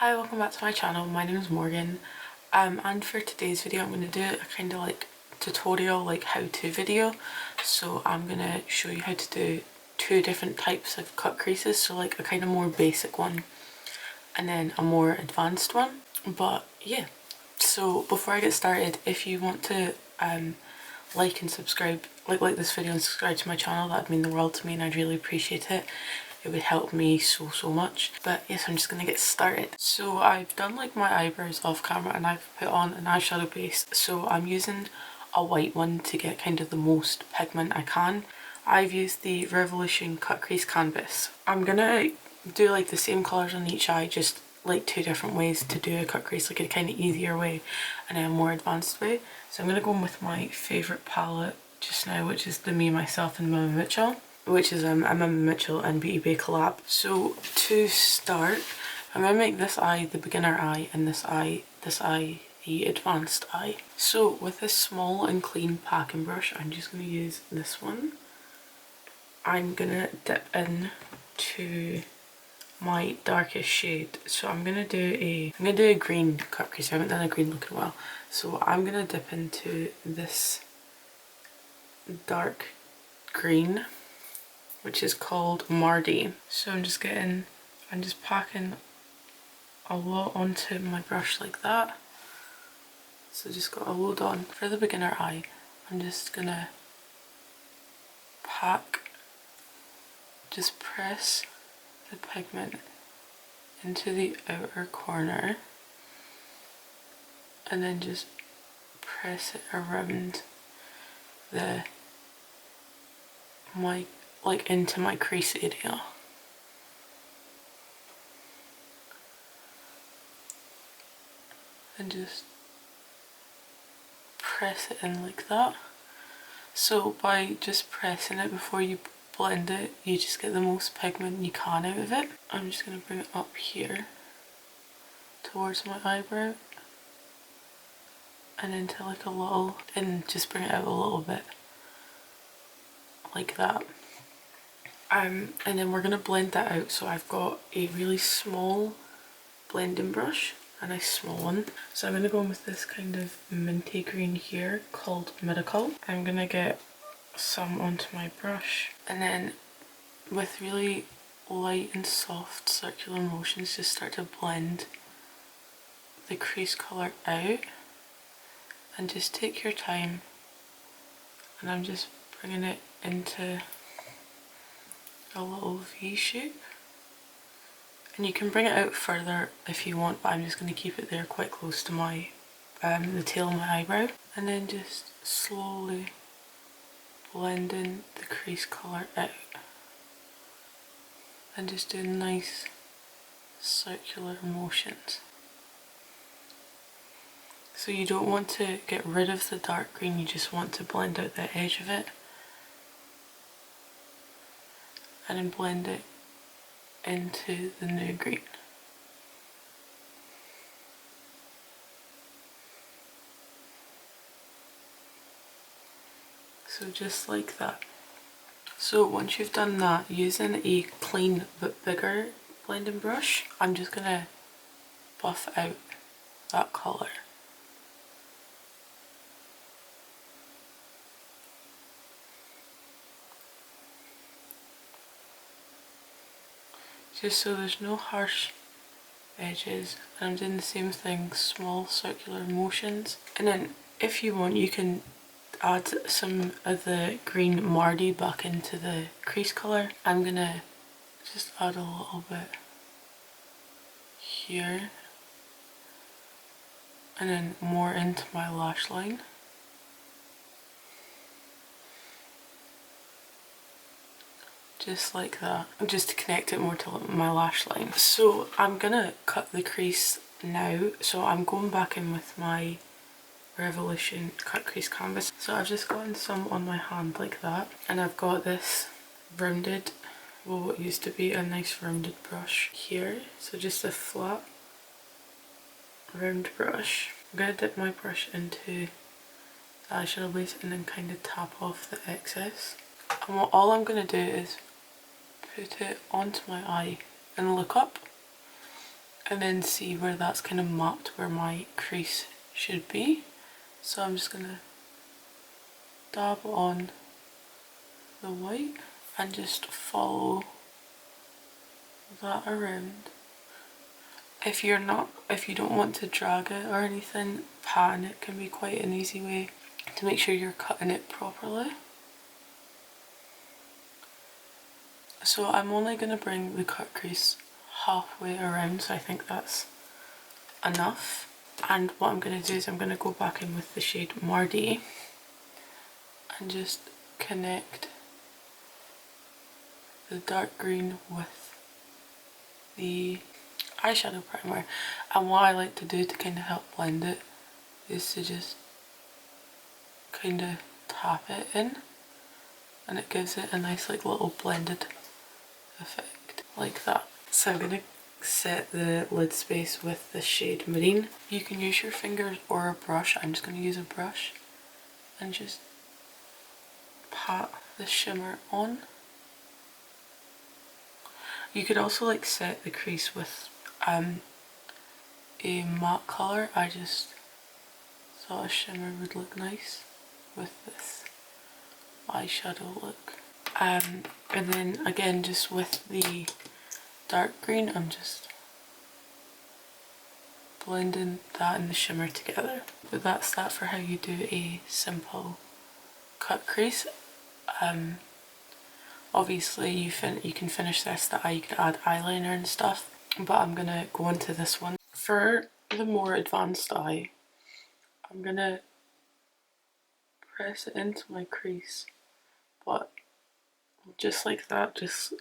Hi, welcome back to my channel. My name is Morgan, and for today's video I'm going to do a kind of like tutorial, like how-to video. So I'm going to show you how to do two different types of cut creases, so like a kind of more basic one and then a more advanced one. But yeah, so before I get started, if you want to like and subscribe, like this video and subscribe to my channel, that'd mean the world to me and I'd really appreciate it. It would help me so much. But yes, I'm just gonna get started. So I've done like my eyebrows off camera and I've put on an eyeshadow base, so I'm using a white one to get kind of the most pigment I can. I've used the Revolution Cut Crease canvas. I'm gonna do like the same colours on each eye, just like two different ways to do a cut crease, like a kind of easier way and a more advanced way. So I'm gonna go in with my favourite palette just now, which is the Me, Myself and Mmmmitchell, which is a Mmmmitchell and Beauty Bay collab. So to start, I'm going to make this eye the beginner eye and this eye the advanced eye. So with this small and clean packing brush, I'm just going to use this one. I'm going to dip in to my darkest shade. So I'm going to do a green cut crease. I haven't done a green look in a while. So I'm going to dip into this dark green, which is called Mardi. So I'm just packing a lot onto my brush like that. So just got a load on. For the beginner eye, I'm just gonna just press the pigment into the outer corner and then just press it around into my crease area. And just press it in like that. So by just pressing it before you blend it, you just get the most pigment you can out of it. I'm just going to bring it up here towards my eyebrow and into like a little, and just bring it out a little bit like that. And then we're going to blend that out. So I've got a really small blending brush, a nice small one. So I'm going to go in with this kind of minty green here called Miracle. I'm going to get some onto my brush and then with really light and soft circular motions just start to blend the crease colour out, and just take your time. And I'm just bringing it into a little V shape, and you can bring it out further if you want, but I'm just going to keep it there quite close to my the tail of my eyebrow, and then just slowly blending the crease colour out and just doing nice circular motions. So you don't want to get rid of the dark green, you just want to blend out the edge of it and then blend it into the new green. So just like that. So once you've done that, using a clean but bigger blending brush, I'm just going to buff out that colour. Just so there's no harsh edges, and I'm doing the same thing, small circular motions. And then if you want, you can add some of the green Mardi back into the crease colour. I'm gonna just add a little bit here and then more into my lash line. Just like that, just to connect it more to my lash line. So I'm gonna cut the crease now, so I'm going back in with my Revolution Cut Crease canvas. So I've just gotten some on my hand like that, and I've got this rounded, well, what used to be a nice rounded brush here. So just a flat round brush. I'm gonna dip my brush into the eyeshadow base and then kind of tap off the excess. And all I'm gonna do is put it onto my eye and look up, and then see where that's kind of mapped where my crease should be. So I'm just going to dab on the white and just follow that around. If you don't want to drag it or anything, pan it can be quite an easy way to make sure you're cutting it properly. So I'm only going to bring the cut crease halfway around, so I think that's enough. And what I'm going to do is I'm going to go back in with the shade Mardy and just connect the dark green with the eyeshadow primer. And what I like to do to kind of help blend it is to just kind of tap it in, and it gives it a nice like little blended effect like that. So I'm going to set the lid space with the shade Marine. You can use your fingers or a brush. I'm just going to use a brush and just pat the shimmer on. You could also like set the crease with a matte colour. I just thought a shimmer would look nice with this eyeshadow look. And then again, just with the dark green, I'm just blending that and the shimmer together. But that's that for how you do a simple cut crease. Obviously you can finish this the eye, you can add eyeliner and stuff, but I'm gonna go into this one. For the more advanced eye, I'm gonna press it into my crease, but just like that, just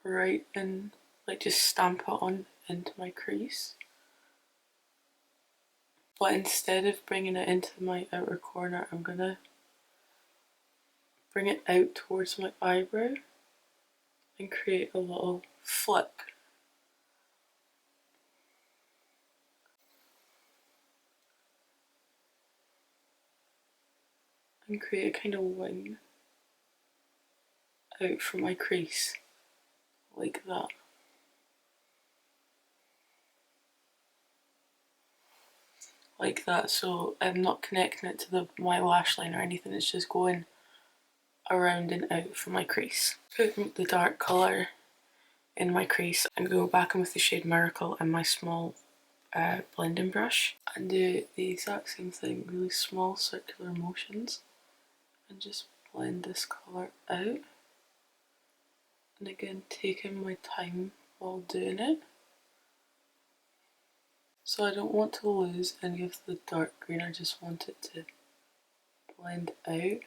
right in, like just stamp it on into my crease. But instead of bringing it into my outer corner, I'm gonna bring it out towards my eyebrow and create a little flip. And create a kind of wing out from my crease, like that. Like that, so I'm not connecting it to my lash line or anything, it's just going around and out from my crease. Put the dark colour in my crease and go back in with the shade Miracle and my small blending brush and do the exact same thing, really small circular motions, and just blend this colour out. And again, taking my time while doing it. So I don't want to lose any of the dark green, I just want it to blend out.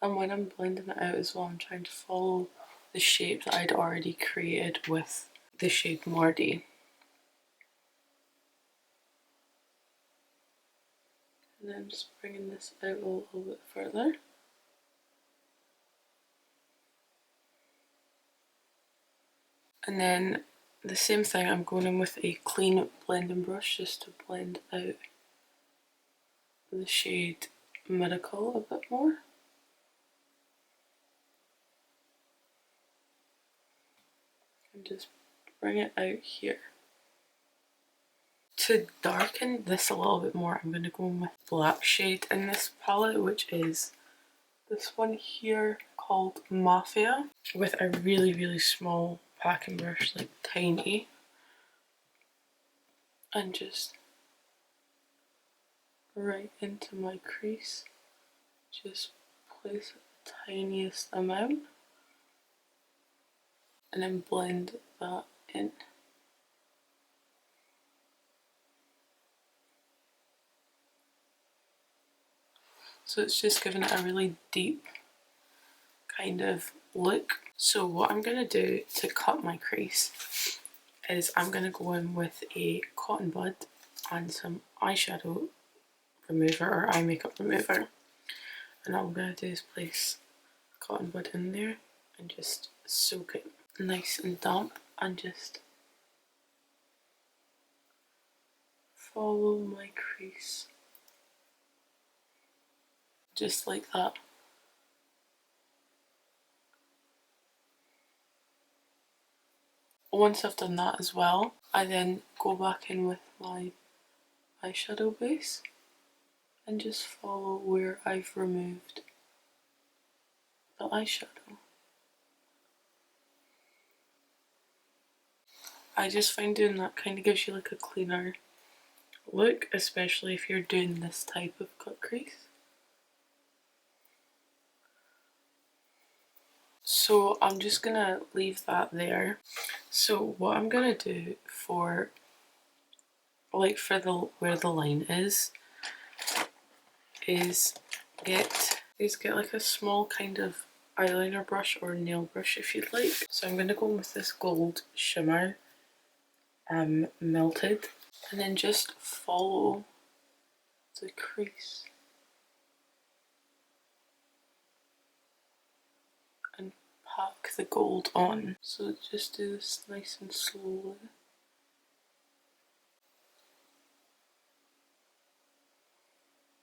And when I'm blending it out as well, I'm trying to follow the shape that I'd already created with the shade Mardy. And then just bringing this out a little bit further. And then the same thing, I'm going in with a clean blending brush just to blend out the shade Miracle a bit more. And just bring it out here. To darken this a little bit more, I'm going to go in with black shade in this palette, which is this one here called Mafia, with a really, really small packing brush, like tiny. And just right into my crease, just place the tiniest amount and then blend that in. So it's just giving it a really deep kind of look. So what I'm going to do to cut my crease is I'm going to go in with a cotton bud and some eyeshadow remover or eye makeup remover. And all I'm going to do is place cotton bud in there and just soak it nice and damp and just follow my crease just like that. Once I've done that as well, I then go back in with my eyeshadow base and just follow where I've removed the eyeshadow. I just find doing that kind of gives you like a cleaner look, especially if you're doing this type of cut crease. So I'm just gonna leave that there. So what I'm gonna do for like for the where the line is get like a small kind of eyeliner brush or nail brush if you'd like. So I'm gonna go with this gold shimmer melted, and then just follow the crease and pack the gold on. So just do this nice and slowly.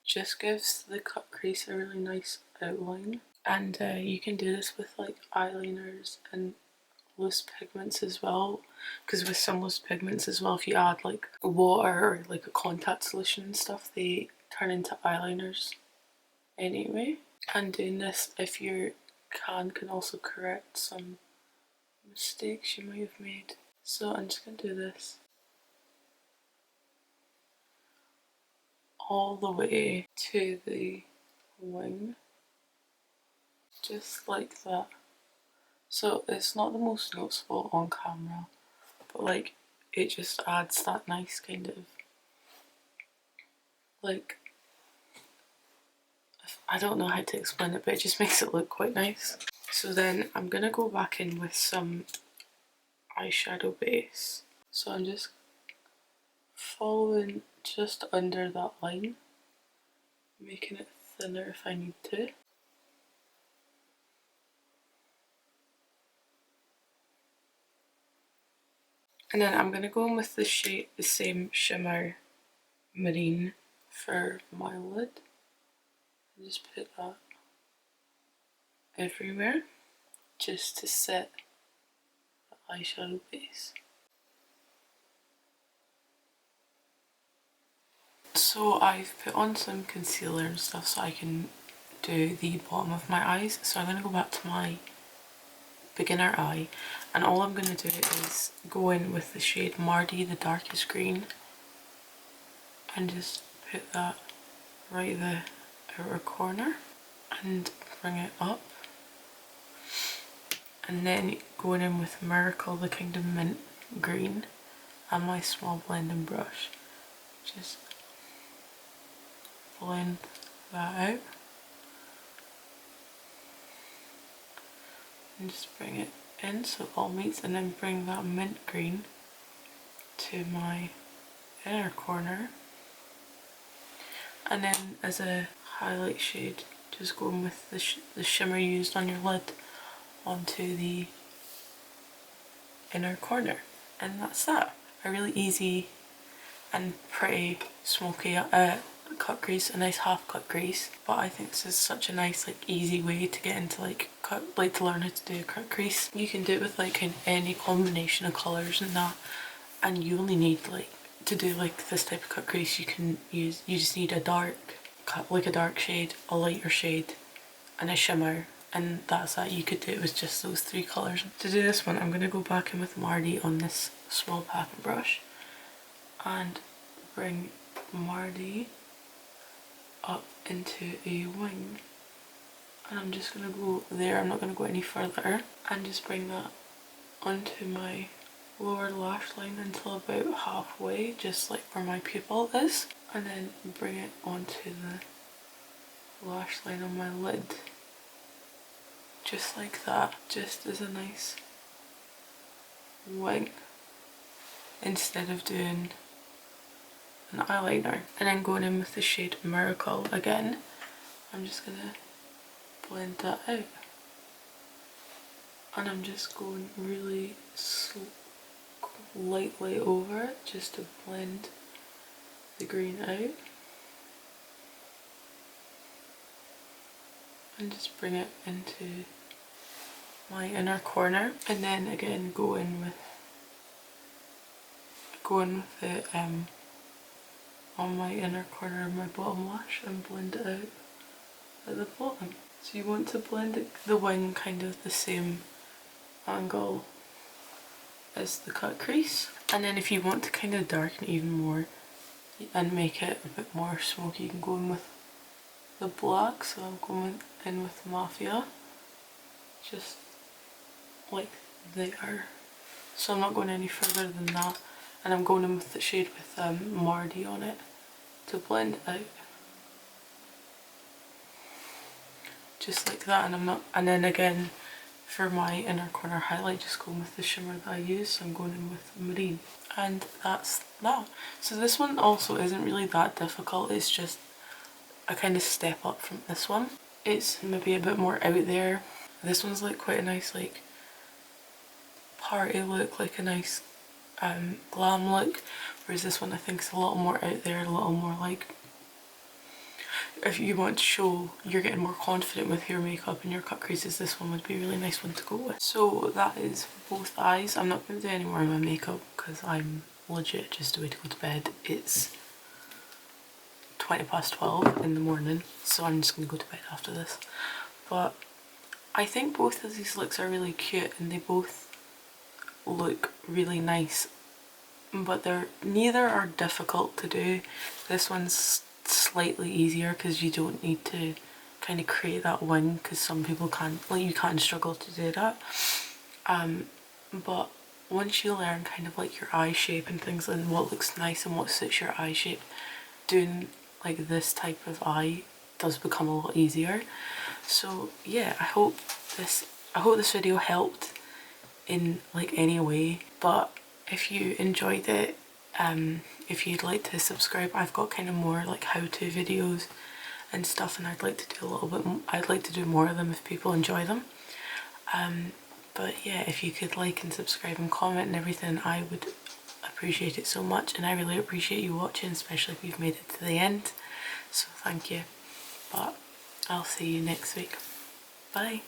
Just gives the cut crease a really nice outline. And you can do this with like eyeliners and loose pigments as well, because with some loose pigments as well, if you add like water or like a contact solution and stuff, they turn into eyeliners anyway. And doing this, if you can also correct some mistakes you might have made. So I'm just going to do this all the way to the wing, just like that. So it's not the most noticeable on camera, but like it just adds that nice kind of like, I don't know how to explain it, but it just makes it look quite nice. So then I'm gonna go back in with some eyeshadow base. So I'm just following just under that line, making it thinner if I need to. And then I'm gonna go in with the shade, the same shimmer marine for my lid. And just put that everywhere, just to set the eyeshadow base. So I've put on some concealer and stuff so I can do the bottom of my eyes. So I'm going to go back to my beginner eye, and all I'm going to do is go in with the shade Mardy, the darkest green, and just put that right the outer corner and bring it up. And then going in with Miracle, the kind of mint green, and my small blending brush. Just blend that out. And just bring it in so it all meets, and then bring that mint green to my inner corner. And then as a highlight shade, just going with the shimmer you used on your lid onto the inner corner. And that's that. A really easy and pretty smoky cut crease, a nice half cut crease. But I think this is such a nice like easy way to get into like to learn how to do a cut crease. You can do it with like any combination of colours and that, and you only need like to do like this type of cut crease, you just need a dark cut, like a dark shade, a lighter shade, and a shimmer, and that's that. You could do it with just those three colours. To do this one, I'm going to go back in with Mardy on this small packing brush and bring Mardy up into a wing, and I'm just going to go there, I'm not going to go any further, and just bring that onto my lower lash line until about halfway, just like where my pupil is, and then bring it onto the lash line on my lid, just like that, just as a nice wing instead of doing an eyeliner. And then going in with the shade Miracle again, I'm just gonna blend that out, and I'm just going really lightly over it just to blend the green out. and just bring it into my inner corner, and then again go in with it on my inner corner of my bottom lash and blend it out at the bottom. So you want to blend the wing kind of the same angle as the cut crease, and then if you want to kind of darken it even more and make it a bit more smoky, you can go in with the black. So I'm going in with Mafia, just like there. So I'm not going any further than that, and I'm going in with the shade with Mardy on it to blend it out, just like that. And then again for my inner corner highlight, just going with the shimmer that I use. So I'm going in with Marine, and that's that. So this one also isn't really that difficult, it's just a kind of step up from this one. It's maybe a bit more out there. This one's like quite a nice like party look, like a nice glam look, whereas this one I think is a little more out there, a little more like, if you want to show you're getting more confident with your makeup and your cut creases, this one would be a really nice one to go with. So that is both eyes. I'm not going to do any more of my makeup because I'm legit just away to go to bed. It's 12 in the morning, so I'm just going to go to bed after this. But I think both of these looks are really cute and they both look really nice, but neither are difficult to do. This one's slightly easier because you don't need to kind of create that wing, because some people can't, like you can struggle to do that. But once you learn kind of like your eye shape and things and what looks nice and what suits your eye shape, doing like this type of eye does become a lot easier. So yeah, I hope this video helped in like any way. But if you enjoyed it, if you'd like to subscribe, I've got kind of more like how-to videos and stuff, and I'd like to do a little bit I'd like to do more of them if people enjoy them. But yeah, if you could like and subscribe and comment and everything, I would appreciate it so much, and I really appreciate you watching, especially if you've made it to the end. So thank you. But I'll see you next week. Bye.